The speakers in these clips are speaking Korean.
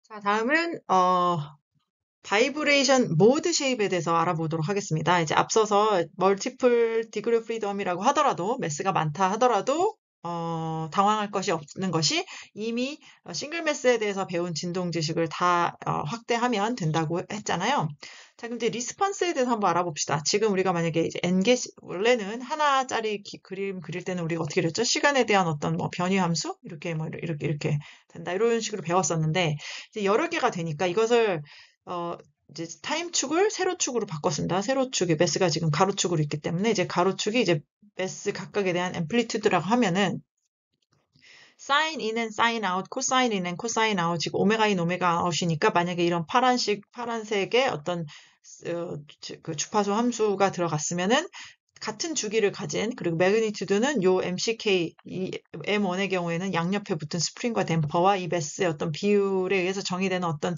자, 다음은 바이브레이션 모드 쉐입에 대해서 알아보도록 하겠습니다. 이제 앞서서 멀티플 디그리 프리덤이라고 하더라도 매스가 많다 하더라도 당황할 것이 없는 것이 이미 싱글 매스에 대해서 배운 진동 지식을 다 확대하면 된다고 했잖아요. 자, 그럼 이제 리스폰스에 대해서 한번 알아봅시다. 지금 우리가 만약에 이제 원래는 하나짜리 그림 그릴 때는 우리가 어떻게 그랬죠? 시간에 대한 어떤 뭐 변이 함수 이렇게 뭐 이렇게 된다 이런 식으로 배웠었는데 이제 여러 개가 되니까 이것을 어, 이제 타임축을 세로축으로 바꿨습니다. 세로축이 매스가 지금 가로축으로 있기 때문에 이제 가로축이 이제 매스 각각에 대한 앰플리튜드라고 하면은 사인 인앤 사인 아웃, 코사인 인앤 코사인 아웃, 지금 오메가 인, 오메가 아웃이니까 만약에 이런 파란색의 어떤 그 주파수 함수가 들어갔으면은 같은 주기를 가진 그리고 매그니튜드는 요 MCK 이 M1의 경우에는 양옆에 붙은 스프링과 댐퍼와 이 매스의 어떤 비율에 의해서 정의되는 어떤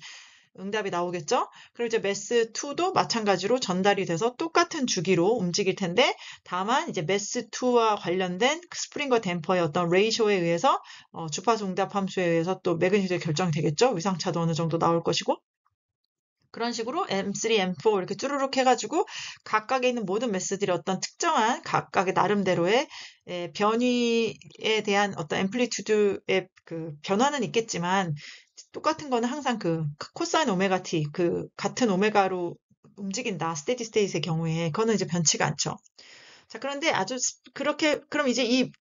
응답이 나오겠죠? 그리고 이제 매스2도 마찬가지로 전달이 돼서 똑같은 주기로 움직일 텐데, 다만 이제 매스2와 관련된 스프링과 댐퍼의 어떤 레이쇼에 의해서 주파수 응답 함수에 의해서 또 매그니튜드 결정이 되겠죠? 위상차도 어느 정도 나올 것이고. 그런 식으로 M3, M4 이렇게 쭈루룩 해가지고 각각에 있는 모든 매스들이 어떤 특정한 각각의 나름대로의 변이에 대한 어떤 앰플리튜드의 그 변화는 있겠지만 똑같은 거는 항상 그 코사인 오메가 t 그 같은 오메가로 움직인다 스테디 스테이트의 경우에 그거는 이제 변치가 않죠. 자, 그런데 아주 그렇게 그럼 이제 이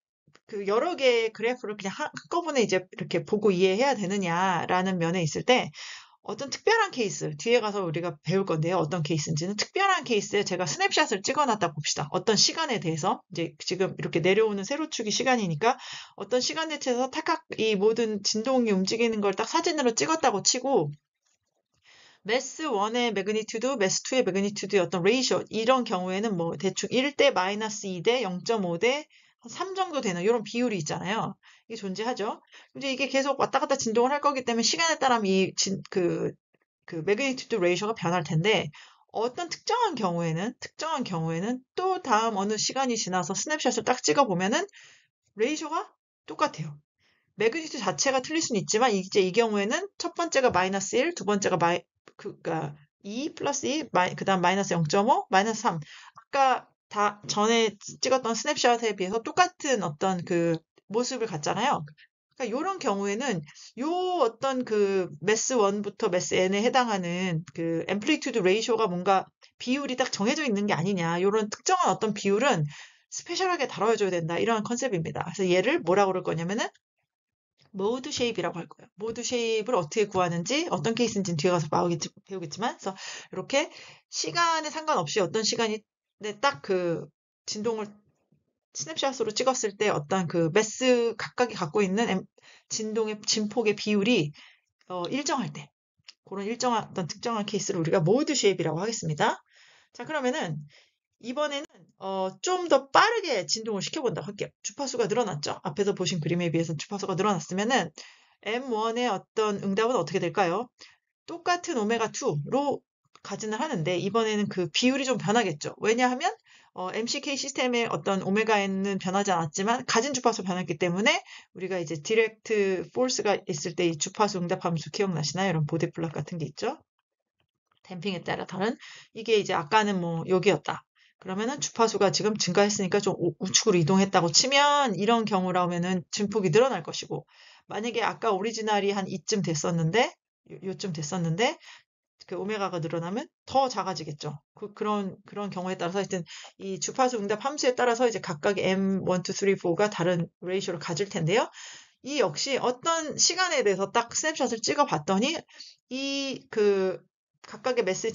그 여러 개의 그래프를 그냥 한꺼번에 이제 이렇게 보고 이해해야 되느냐라는 면에 있을 때 어떤 특별한 케이스, 뒤에 가서 우리가 배울 건데요. 어떤 케이스인지는 특별한 케이스에 제가 스냅샷을 찍어놨다 봅시다. 어떤 시간에 대해서, 이제 지금 이렇게 내려오는 세로축이 시간이니까 어떤 시간 대체에서 탁탁 이 모든 진동이 움직이는 걸 딱 사진으로 찍었다고 치고, 매스 1의 매그니튜드, 매스 2의 매그니튜드의 어떤 레이쇼, 이런 경우에는 뭐 대충 1대 마이너스 2대 0.5대 3 정도 되는 이런 비율이 있잖아요. 이게 존재하죠. 이제 이게 계속 왔다 갔다 진동을 할 거기 때문에 시간에 따라 그 매그니튜드 레이쇼가 변할 텐데 어떤 특정한 경우에는 또 다음 어느 시간이 지나서 스냅샷을 딱 찍어 보면은 레이쇼가 똑같아요. 매그니튜드 자체가 틀릴 수는 있지만 이제 이 경우에는 첫 번째가 마이너스 1, 두 번째가 그러니까 2 플러스 2, 그다음 마이너스 0.5, 마이너스 3. 아까 다 전에 찍었던 스냅샷에 비해서 똑같은 어떤 그 모습을 갖잖아요. 그러니까 이런 경우에는 요 어떤 그 매스 1부터 매스 n에 해당하는 그 앰플리튜드 레이쇼가 뭔가 비율이 딱 정해져 있는 게 아니냐. 이런 특정한 어떤 비율은 스페셜하게 다뤄줘야 된다. 이런 컨셉입니다. 그래서 얘를 뭐라고 그럴 거냐면은 모드 쉐입이라고 할 거예요. 모드 쉐입을 어떻게 구하는지 어떤 케이스인지는 뒤에 가서 배우겠지만 그래서 이렇게 시간에 상관없이 어떤 시간이 딱 그 진동을 스냅샷으로 찍었을 때 어떤 그 매스 각각이 갖고 있는 진동의 진폭의 비율이 일정할 때 그런 일정한 어떤 특정한 케이스를 우리가 모드 쉐입이라고 하겠습니다. 자, 그러면은 이번에는 좀 더 빠르게 진동을 시켜본다고 할게요. 주파수가 늘어났죠? 앞에서 보신 그림에 비해서 주파수가 늘어났으면은 M1의 어떤 응답은 어떻게 될까요? 똑같은 오메가2로 가진을 하는데 이번에는 그 비율이 좀 변하겠죠. 왜냐하면 MCK 시스템의 어떤 오메가 n은 변하지 않았지만 가진 주파수 변했기 때문에 우리가 이제 디렉트 포스가 있을 때 이 주파수 응답 함수 기억나시나요? 이런 보드 플롯 같은 게 있죠. 댐핑에 따라 다른 이게 이제 아까는 뭐 여기였다. 그러면은 주파수가 지금 증가했으니까 좀 우측으로 이동했다고 치면 이런 경우라면은 증폭이 늘어날 것이고 만약에 아까 오리지널이 한 이쯤 됐었는데 요쯤 됐었는데 그 오메가가 늘어나면 더 작아지겠죠. 그런 경우에 따라서 하여튼 이 주파수 응답 함수에 따라서 이제 각각의 M1, 2, 3, 4가 다른 레이쇼를 가질 텐데요. 이 역시 어떤 시간에 대해서 딱 스냅샷을 찍어 봤더니 이 그 각각의 매스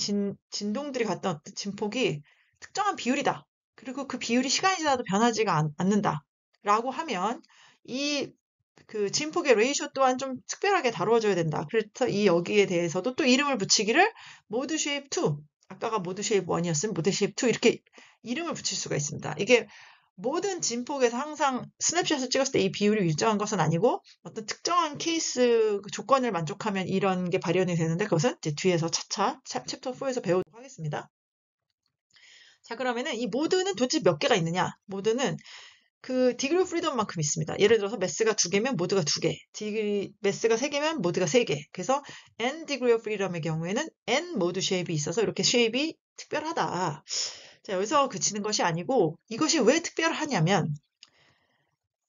진동들이 갖던 어떤 진폭이 특정한 비율이다. 그리고 그 비율이 시간이 지나도 변하지가 않는다. 라고 하면 이 그 진폭의 레이쇼 또한 좀 특별하게 다루어져야 된다. 그래서 이 여기에 대해서도 또 이름을 붙이기를 모드 쉐입 2, 아까가 모드 쉐입 1이었으면 모드 쉐입 2 이렇게 이름을 붙일 수가 있습니다. 이게 모든 진폭에서 항상 스냅샷을 찍었을 때 이 비율이 일정한 것은 아니고 어떤 특정한 케이스 조건을 만족하면 이런 게 발현이 되는데 그것은 이제 뒤에서 차차 챕터 4에서 배우도록 하겠습니다. 자, 그러면은 이 모드는 도대체 몇 개가 있느냐? 모드는 그 디그리 오브 프리덤만큼 있습니다. 예를 들어서 매스가 2개면 모드가 2개, 매스가 3개면 모드가 3개. 그래서 n 디그리 오브 프리덤의 경우에는 n 모드 쉐입이 있어서 이렇게 쉐입이 특별하다. 자, 여기서 그치는 것이 아니고 이것이 왜 특별하냐면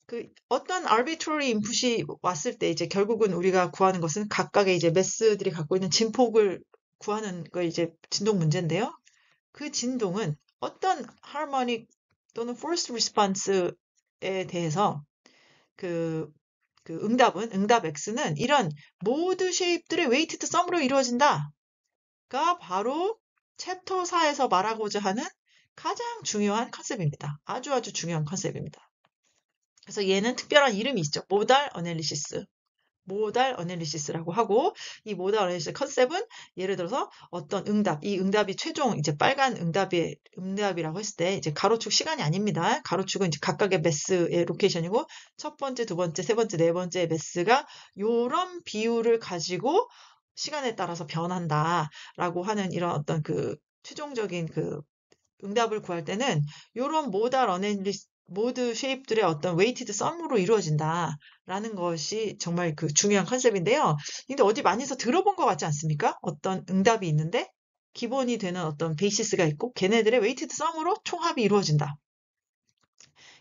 그 어떤 arbitrary input이 왔을 때 이제 결국은 우리가 구하는 것은 각각의 이제 매스들이 갖고 있는 진폭을 구하는 거 이제 진동 문제인데요. 그 진동은 어떤 harmonic 또는 forced response에 대해서 그 응답 X는 이런 모드 쉐입들의 weighted sum으로 이루어진다가 바로 챕터 4에서 말하고자 하는 가장 중요한 컨셉입니다. 아주 중요한 컨셉입니다. 그래서 얘는 특별한 이름이 있죠. 모달 어널리시스라고 하고, 이 모달 어널리시스 컨셉은 예를 들어서 어떤 이 응답이 최종 이제 빨간 응답이라고 했을 때 이제 가로축 시간이 아닙니다. 가로축은 이제 각각의 매스의 로케이션이고 첫 번째, 두 번째, 세 번째, 네 번째 매스가 요런 비율을 가지고 시간에 따라서 변한다라고 하는 이런 어떤 그 최종적인 그 응답을 구할 때는 요런 모드 쉐입들의 어떤 웨이티드 썸으로 이루어진다라는 것이 정말 그 중요한 컨셉인데요. 근데 어디 많이서 들어본 것 같지 않습니까? 어떤 응답이 있는데 기본이 되는 어떤 베이시스가 있고 걔네들의 웨이티드 썸으로 총합이 이루어진다.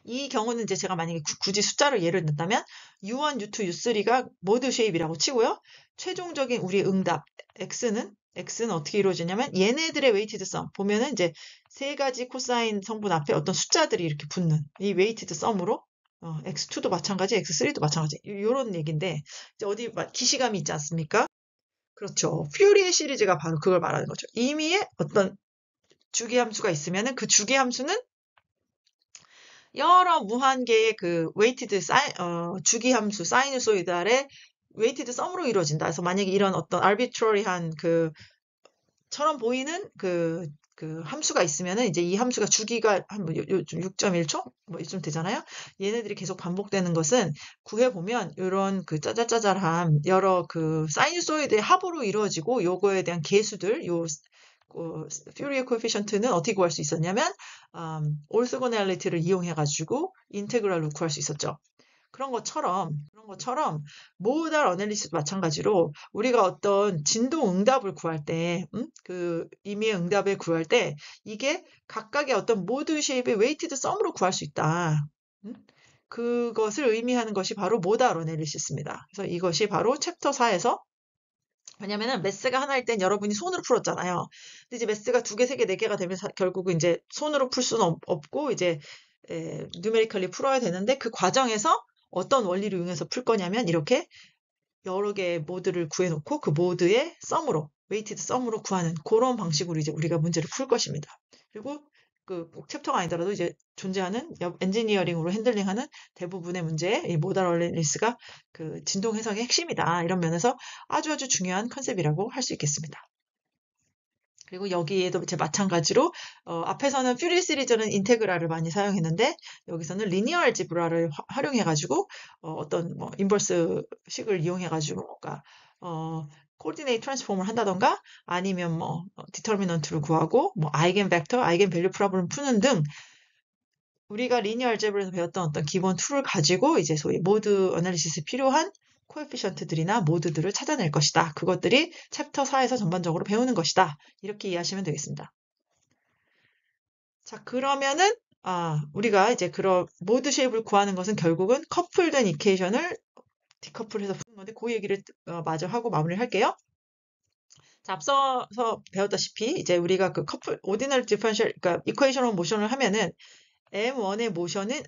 이 경우는 이제 제가 만약에 굳이 숫자로 예를 든다면 U1, U2, U3가 모드 쉐입이라고 치고요. 최종적인 우리 응답 X는 어떻게 이루어지냐면 얘네들의 웨이티드 썸 보면은 이제 세 가지 코사인 성분 앞에 어떤 숫자들이 이렇게 붙는 이 웨이티드 썸으로 X2도 마찬가지, X3도 마찬가지 이런 얘기인데 이제 어디 기시감이 있지 않습니까? 그렇죠. 퓨리의 시리즈가 바로 그걸 말하는 거죠. 임의의 어떤 주기함수가 있으면은 그 주기함수는 여러 무한개의 그 웨이티드 주기함수 사이누소이드의 웨이티드 썸으로 이루어진다. 그래서 만약에 이런 어떤 arbitrary한 처럼 보이는 그 함수가 있으면은 이제 이 함수가 주기가 한 6.1초 뭐 이쯤 되잖아요. 얘네들이 계속 반복되는 것은 구해보면 이런 그 짜잘짜잘한 여러 그 사이누소이드의 합으로 이루어지고 요거에 대한 계수들 퓨리어 코에피션트는 어떻게 구할 수 있었냐면 올소고넬리티를 이용해가지고 인테그랄로 구할 수 있었죠. 그런 것처럼 모달 어널리시스도 마찬가지로 우리가 어떤 진동 응답을 구할 때, 그 임의의 응답을 구할 때 이게 각각의 어떤 모드 쉐입의 웨이티드 썸으로 구할 수 있다. 그것을 의미하는 것이 바로 모달 어널리시스입니다. 그래서 이것이 바로 챕터 4에서 왜냐면은 매스가 하나일 땐 여러분이 손으로 풀었잖아요. 근데 이제 매스가 2개, 3개, 4개가 되면 결국은 이제 손으로 풀 수는 없고 이제 누메리컬리 풀어야 되는데 그 과정에서 어떤 원리를 이용해서 풀 거냐면 이렇게 여러 개의 모드를 구해놓고 그 모드의 썸으로 웨이티드 썸으로 구하는 그런 방식으로 이제 우리가 문제를 풀 것입니다. 그리고 꼭 챕터가 아니더라도 이제 존재하는 엔지니어링으로 핸들링하는 대부분의 문제에 이 모달 어널리시스가 그 진동 해석의 핵심이다. 이런 면에서 아주 중요한 컨셉이라고 할 수 있겠습니다. 그리고 여기에도 이제 마찬가지로 앞에서는 퓨리 시리즈는 인테그랄을 많이 사용했는데 여기서는 리니어 알지브라를 활용해가지고 어떤 뭐 인버스 식을 이용해가지고 그러니까 코디네이트 트랜스폼을 한다던가 아니면 뭐 디터미넌트를 구하고 뭐 아이겐 벡터, 아이겐 밸류 프로블럼 푸는 등 우리가 리니어 알제브라에서 배웠던 어떤 기본 툴을 가지고 이제 소위 모드 어널리시스 필요한 코에피션트들이나 모드들을 찾아낼 것이다. 그것들이 챕터 4에서 전반적으로 배우는 것이다. 이렇게 이해하시면 되겠습니다. 자, 그러면은 우리가 이제 그런 모드 쉐입을 구하는 것은 결국은 커플된 이퀘이션을 디커플해서 푸는 건데 그 얘기를 마저 하고 마무리를 할게요. 자, 앞서서 배웠다시피 이제 우리가 그 오디널 디퍼런셜 그러니까 이퀘이션 오브 모션을 하면은 M1의 모션을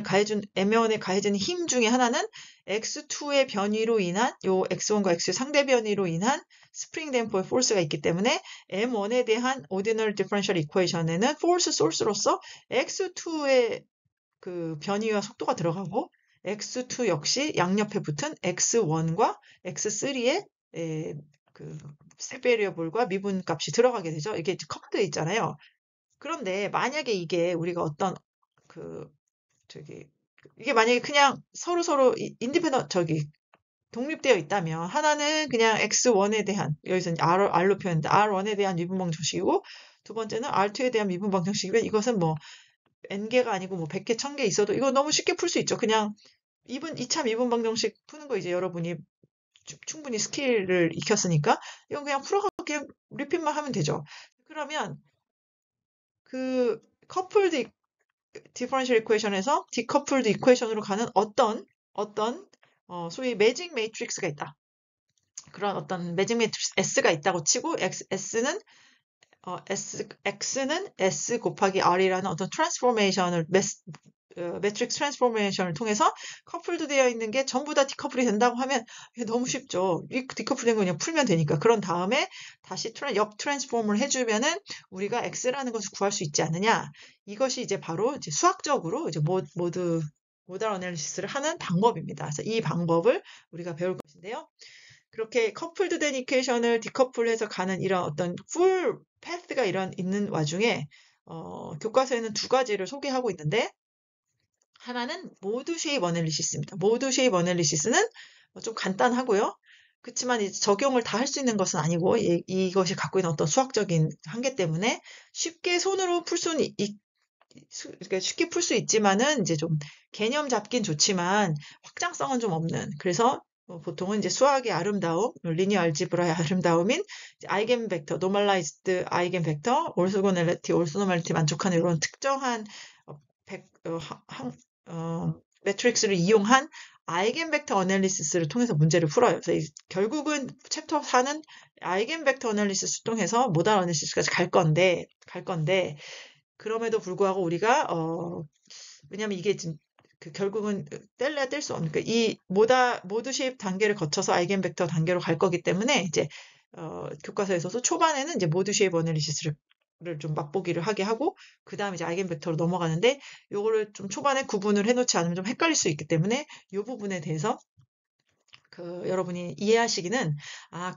M1에 가해준 힘 중에 하나는 X2의 변위로 인한, 요 X1과 X2 상대 변위로 인한 스프링 댐퍼의 포스가 있기 때문에 M1에 대한 ordinary differential equation에는 force source로서 X2의 그 변위와 속도가 들어가고, X2 역시 양옆에 붙은 X1과 X3의 그 set variable과 미분 값이 들어가게 되죠. 이게 커브되어 있잖아요. 그런데 만약에 이게 우리가 어떤 이게 만약에 그냥 서로 독립되어 있다면 하나는 그냥 X1에 대한 여기서 R로 표현했는데 R1에 대한 미분 방정식이고 두 번째는 R2에 대한 미분 방정식이면 이것은 뭐 n개가 아니고 뭐 100개, 1000개 있어도 이거 너무 쉽게 풀 수 있죠. 그냥 2차 미분 방정식 푸는 거 이제 여러분이 충분히 스킬을 익혔으니까 이건 그냥 풀어가고 그냥 리핏만 하면 되죠. 그러면 그 커플드 디퍼런셜 이퀘이션에서 디커플드 이퀘이션으로 가는 어떤 소위 매직 매트릭스가 있다. 그런 어떤 매직 매트릭스 S가 있다고 치고 X는 S 곱하기 R이라는 어떤 트랜스포메이션을 매트릭스 트랜스포메이션을 통해서 커플도 되어 있는 게 전부 다 디커플이 된다고 하면 이게 너무 쉽죠. 이 디커플 된 거 그냥 풀면 되니까. 그런 다음에 다시 역 트랜스폼을 해주면은 우리가 X라는 것을 구할 수 있지 않느냐. 이것이 이제 바로 이제 수학적으로 이제 모달 어널리시스를 하는 방법입니다. 그래서 이 방법을 우리가 배울 것인데요. 그렇게 커플드 된 이퀘이션을 디커플해서 가는 이런 어떤 풀 패스가 있는 와중에 교과서에는 두 가지를 소개하고 있는데 하나는 모드 쉐입 어널리시스입니다. 모드 쉐입 어널리시스는 좀 간단하고요. 그렇지만 이제 적용을 다 할 수 있는 것은 아니고 이것이 갖고 있는 어떤 수학적인 한계 때문에 쉽게 손으로 풀 수는 그러니까 쉽게 풀 수 있지만은 이제 좀 개념 잡긴 좋지만 확장성은 좀 없는. 그래서 보통은 이제 수학의 아름다움, 리니어 알지브라의 아름다움인 아이겐 벡터, 노멀라이즈드 아이겐 벡터, 올소노멀리티 만족하는 이런 특정한 매트릭스를 이용한 아이겐 벡터 어널리시스를 통해서 문제를 풀어요. 그래서 결국은 챕터 4는 아이겐 벡터 어널리시스 통해서 모달 어널리시스까지 갈 건데 그럼에도 불구하고 우리가 왜냐면 이게 지금 결국은 뗄래야 뗄 수 없는 이 모드 쉐입 단계를 거쳐서 아이겐 벡터 단계로 갈 거기 때문에 이제 교과서에서도 초반에는 이제 모드 쉐입 어널리시스를 좀 맛보기를 하게 하고 그 다음에 이제 아이겐 벡터로 넘어가는데 요거를 좀 초반에 구분을 해놓지 않으면 좀 헷갈릴 수 있기 때문에 이 부분에 대해서 여러분이 이해하시기는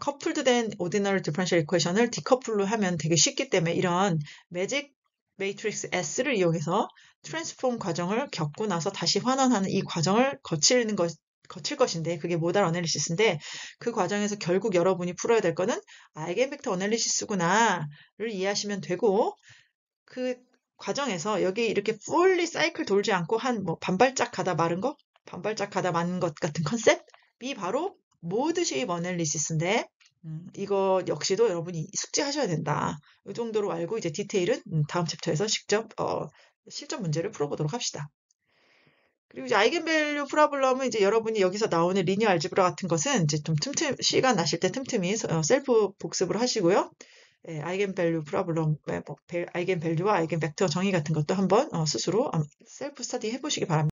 커플드 된 오디너리 디퍼런셜 이퀘이션을 디커플로 하면 되게 쉽기 때문에 이런 매직 매트릭스 S를 이용해서 트랜스폼 과정을 겪고 나서 다시 환원하는 이 과정을 거칠 것인데 그게 모달 어널리시스인데 그 과정에서 결국 여러분이 풀어야 될 거는 아이겐벡터 어널리시스구나를 이해하시면 되고 그 과정에서 여기 이렇게 풀리 사이클 돌지 않고 반발짝 가다 마른 것 같은 컨셉이 바로 모드 쉐입 어널리시스인데 이거 역시도 여러분이 숙지하셔야 된다. 이 정도로 알고 이제 디테일은 다음 챕터에서 직접 실전 문제를 풀어보도록 합시다. 그리고 이제 아이겐밸류 프로블럼은 이제 여러분이 여기서 나오는 리니어 알지브라 같은 것은 이제 좀 시간 나실 때 틈틈이 셀프 복습을 하시고요. 아이겐밸류 프로블럼, 아이겐밸류와 아이겐벡터 정의 같은 것도 한번 스스로 셀프 스터디 해보시기 바랍니다.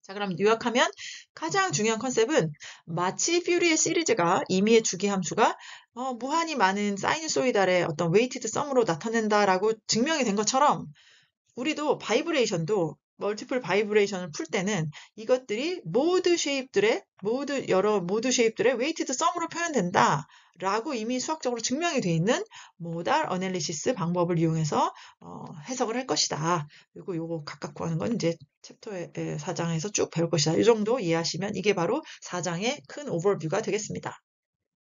자, 그럼 요약하면 가장 중요한 컨셉은 마치 퓨리의 시리즈가 임의의 주기 함수가 무한히 많은 사이누소이달의 어떤 웨이티드 썸으로 나타낸다라고 증명이 된 것처럼 우리도 바이브레이션도 멀티플 바이브레이션을 풀 때는 이것들이 여러 모드 쉐입들의 웨이티드 썸으로 표현된다. 라고 이미 수학적으로 증명이 되어 있는 모달 어널리시스 방법을 이용해서 해석을 할 것이다. 그리고 요거 각각 구하는 건 이제 챕터의 4장에서 쭉 배울 것이다. 이 정도 이해하시면 이게 바로 4장의 큰 오버뷰가 되겠습니다.